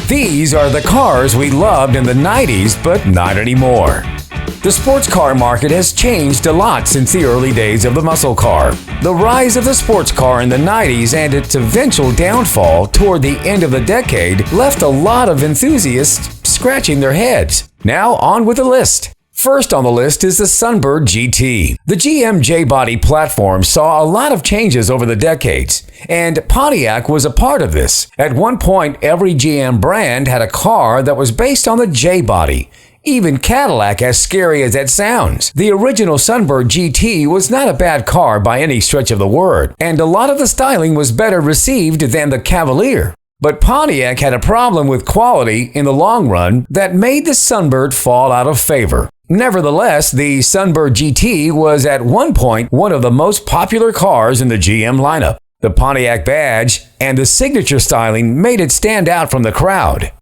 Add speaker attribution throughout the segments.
Speaker 1: These are the cars we loved in the 90s, but not anymore. The sports car market has changed a lot since the early days of the muscle car. The rise of the sports car in the 90s and its eventual downfall toward the end of the decade left a lot of enthusiasts scratching their heads. Now on with the list. First on the list is the SUNBIRD GT. The GM J-body platform saw a lot of changes over the decades, and Pontiac was a part of this. At one point, every GM brand had a car that was based on the J-body. Even Cadillac, as scary as that sounds. The original SUNBIRD GT was not a bad car by any stretch of the word, and a lot of the styling was better received than the Cavalier. But Pontiac had a problem with quality in the long run that made the SUNBIRD fall out of favor. Nevertheless, the SUNBIRD GT was at one point one of the most popular cars in the GM lineup. The Pontiac badge and the signature styling made it stand out from the crowd.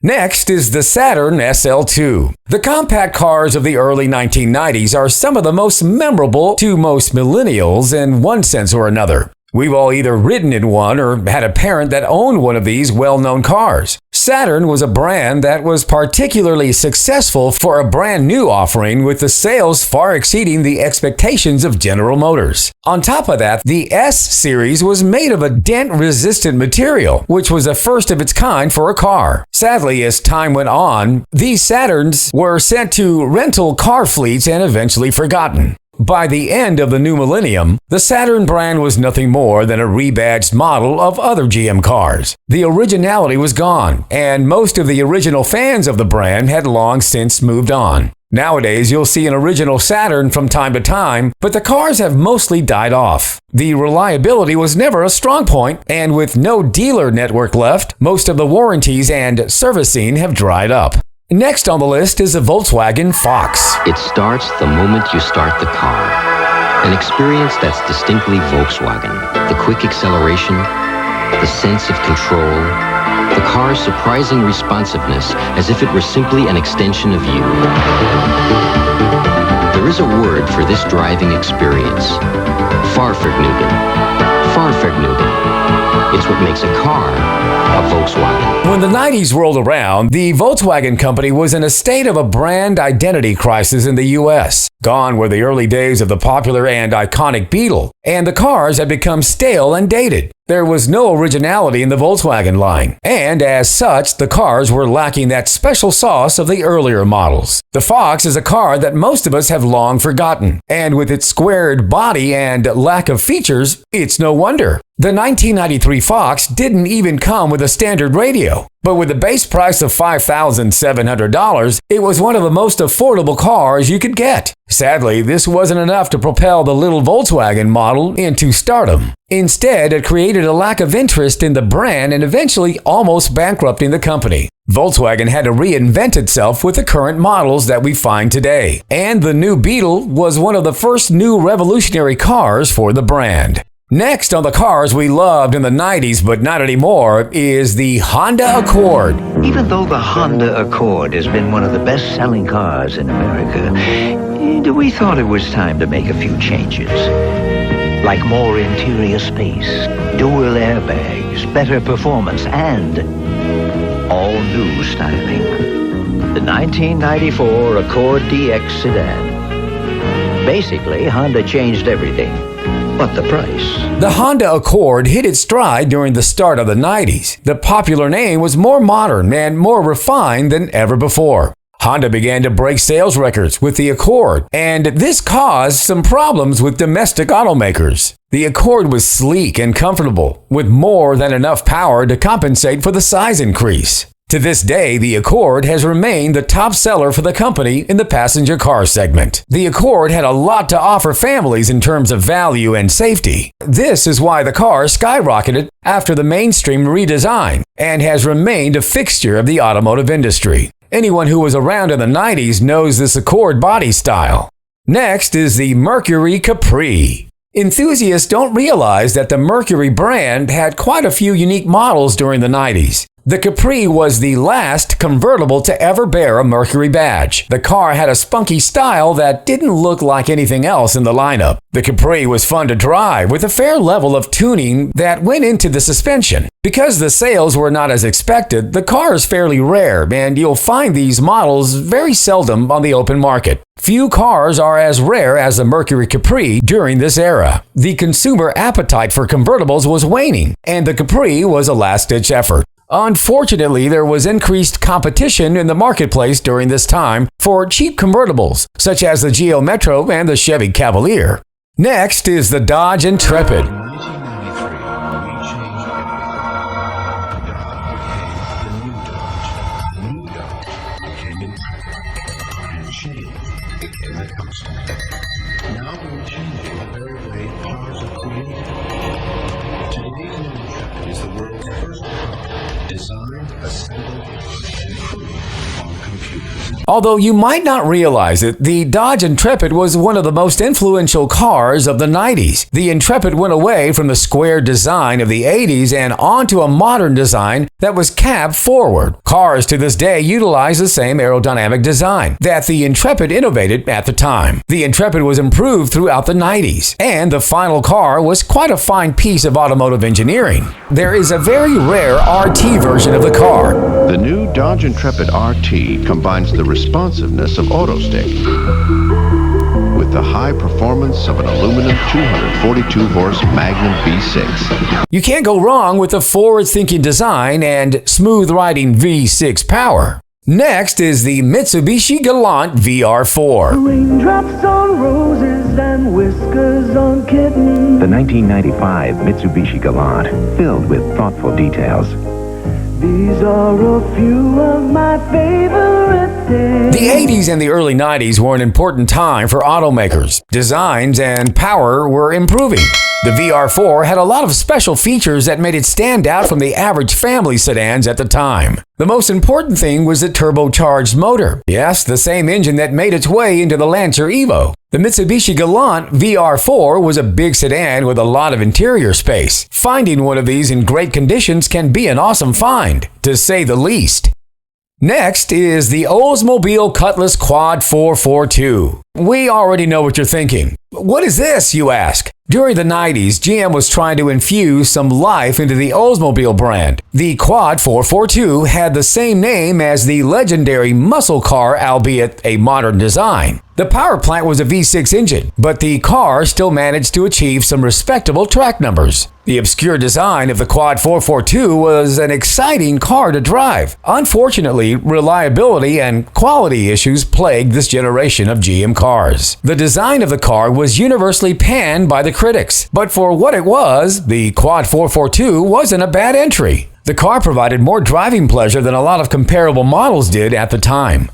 Speaker 1: Next is the SATURN SL2. The compact cars of the early 1990s are some of the most memorable to most millennials in one sense or another. We've all either ridden in one or had a parent that owned one of these well-known cars. SATURN was a brand that was particularly successful for a brand new offering, with the sales far exceeding the expectations of General Motors. On top of that, the S series was made of a dent-resistant material, which was a first of its kind for a car. Sadly, as time went on, these SATURNs were sent to rental car fleets and eventually forgotten. By the end of the new millennium, the SATURN brand was nothing more than a rebadged model of other GM cars. The originality was gone, and most of the original fans of the brand had long since moved on. Nowadays, you'll see an original SATURN from time to time, but the cars have mostly died off. The reliability was never a strong point, and with no dealer network left, most of the warranties and servicing have dried up. Next on the list is the Volkswagen Fox.
Speaker 2: It starts the moment you start the car. An experience that's distinctly Volkswagen. The quick acceleration, the sense of control, the car's surprising responsiveness, as if it were simply an extension of you. There is a word for this driving experience. Fahrvergnügen. Fahrvergnügen. It's what makes a car a Volkswagen.
Speaker 1: When the 90s rolled around, the Volkswagen company was in a state of a brand identity crisis in the US. Gone were the early days of the popular and iconic Beetle, and the cars had become stale and dated. There was no originality in the Volkswagen line, and as such, the cars were lacking that special sauce of the earlier models. The Fox is a car that most of us have long forgotten, and with its squared body and lack of features, it's no wonder. The 1993 Fox didn't even come with a standard radio, but with a base price of $5,700, it was one of the most affordable cars you could get. Sadly, this wasn't enough to propel the little Volkswagen model into stardom. Instead, it created a lack of interest in the brand and eventually almost bankrupting the company. Volkswagen had to reinvent itself with the current models that we find today, and the new Beetle was one of the first new revolutionary cars for the brand. Next on the cars we loved in the 90s but not anymore is the Honda Accord.
Speaker 3: Even though the Honda Accord has been one of the best-selling cars in America, we thought it was time to make a few changes. Like more interior space, dual airbags, better performance, and all-new styling. The 1994 Accord DX sedan. Basically, Honda changed everything. But the price.
Speaker 1: The Honda Accord hit its stride during the start of the 90s. The popular name was more modern and more refined than ever before. Honda began to break sales records with the Accord, and this caused some problems with domestic automakers. The Accord was sleek and comfortable, with more than enough power to compensate for the size increase. To this day, the Accord has remained the top seller for the company in the passenger car segment. The Accord had a lot to offer families in terms of value and safety. This is why the car skyrocketed after the mainstream redesign and has remained a fixture of the automotive industry. Anyone who was around in the 90s knows this Accord body style. Next is the Mercury Capri. Enthusiasts don't realize that the Mercury brand had quite a few unique models during the 90s. The Capri was the last convertible to ever bear a Mercury badge. The car had a spunky style that didn't look like anything else in the lineup. The Capri was fun to drive with a fair level of tuning that went into the suspension. Because the sales were not as expected, the car is fairly rare, and you'll find these models very seldom on the open market. Few cars are as rare as the Mercury Capri during this era. The consumer appetite for convertibles was waning, and the Capri was a last-ditch effort. Unfortunately, there was increased competition in the marketplace during this time for cheap convertibles, such as the Geo Metro and the Chevy Cavalier. Next is the Dodge Intrepid. Although you might not realize it, the Dodge Intrepid was one of the most influential cars of the 90s. The Intrepid went away from the square design of the 80s and onto a modern design that was cab forward. Cars to this day utilize the same aerodynamic design that the Intrepid innovated at the time. The Intrepid was improved throughout the 90s, and the final car was quite a fine piece of automotive engineering. There is a very rare RT version of the car.
Speaker 4: The new Dodge Intrepid RT combines the responsiveness of AutoStick with the high performance of an aluminum 242-horse Magnum V6.
Speaker 1: You can't go wrong with the forward-thinking design and smooth-riding V6 power. Next is the Mitsubishi Galant VR4.
Speaker 5: Raindrops on roses and whiskers on kittens.
Speaker 6: The 1995 Mitsubishi Galant, filled with thoughtful details.
Speaker 5: These are a few of my favorite days.
Speaker 1: The 80s and the early 90s were an important time for automakers. Designs and power were improving. The VR4 had a lot of special features that made it stand out from the average family sedans at the time. The most important thing was the turbocharged motor. Yes, the same engine that made its way into the Lancer Evo. The Mitsubishi Galant VR4 was a big sedan with a lot of interior space. Finding one of these in great conditions can be an awesome find, to say the least. Next is the Oldsmobile Cutlass Quad 442. We already know what you're thinking. What is this, you ask? During the 90s, GM was trying to infuse some life into the Oldsmobile brand. The Quad 442 had the same name as the legendary muscle car, albeit a modern design. The power plant was a V6 engine, but the car still managed to achieve some respectable track numbers. The obscure design of the Quad 442 was an exciting car to drive. Unfortunately, reliability and quality issues plagued this generation of GM cars. The design of the car was universally panned by the critics, but for what it was, the Quad 442 wasn't a bad entry. The car provided more driving pleasure than a lot of comparable models did at the time.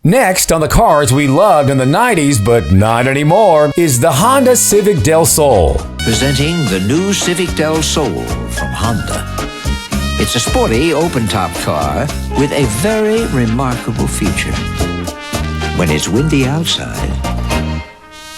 Speaker 1: Next on the cars we loved in the 90s but not anymore is the Honda Civic Del Sol.
Speaker 3: Presenting the new Civic Del Sol from Honda. It's a sporty, open-top car with a very remarkable feature. When it's windy outside,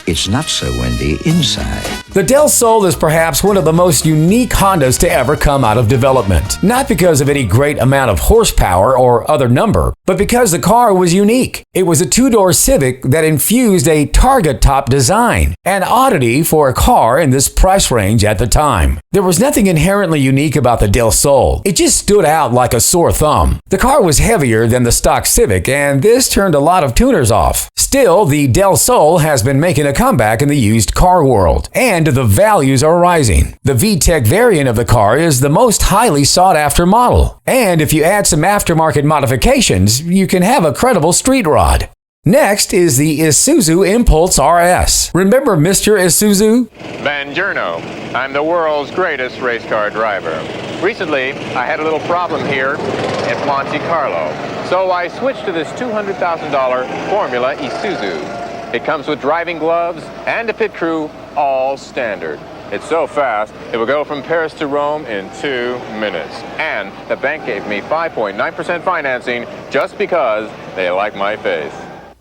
Speaker 3: it's not so windy inside.
Speaker 1: The Del Sol is perhaps one of the most unique Hondas to ever come out of development. Not because of any great amount of horsepower or other number, but because the car was unique. It was a two-door Civic that infused a target top design, an oddity for a car in this price range at the time. There was nothing inherently unique about the Del Sol. It just stood out like a sore thumb. The car was heavier than the stock Civic, and this turned a lot of tuners off. Still, the Del Sol has been making a comeback in the used car world, and the values are rising. The VTEC variant of the car is the most highly sought-after model, and if you add some aftermarket modifications, you can have a credible street rod. Next is the ISUZU Impulse RS. Remember Mr. ISUZU?
Speaker 7: Buongiorno. I'm the world's greatest race car driver. Recently, I had a little problem here at Monte Carlo, so I switched to this $200,000 Formula ISUZU. It comes with driving gloves and a pit crew, all standard. It's so fast, it will go from Paris to Rome in 2 minutes. And the bank gave me 5.9% financing just because they like my face.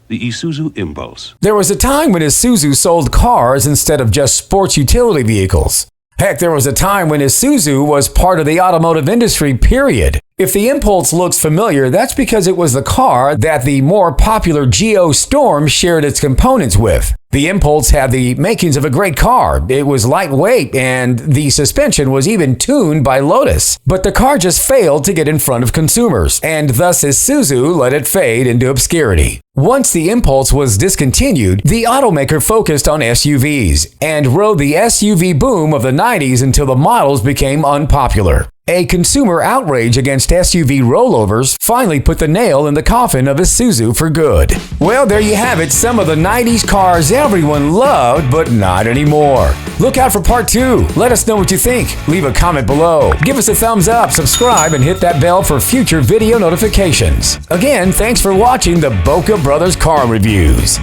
Speaker 8: The ISUZU Impulse.
Speaker 1: There was a time when ISUZU sold cars instead of just sports utility vehicles. Heck, there was a time when ISUZU was part of the automotive industry, period. If the Impulse looks familiar, that's because it was the car that the more popular Geo Storm shared its components with. The Impulse had the makings of a great car. It was lightweight and the suspension was even tuned by Lotus. But the car just failed to get in front of consumers, and thus ISUZU let it fade into obscurity. Once the Impulse was discontinued, the automaker focused on SUVs and rode the SUV boom of the 90s until the models became unpopular. A consumer outrage against SUV rollovers finally put the nail in the coffin of ISUZU for good. Well, there you have it, some of the 90s cars everyone loved, but not anymore. Look out for part 2. Let us know what you think. Leave a comment below. Give us a thumbs up, subscribe, and hit that bell for future video notifications. Again, thanks for watching the Boca Brothers Car Reviews.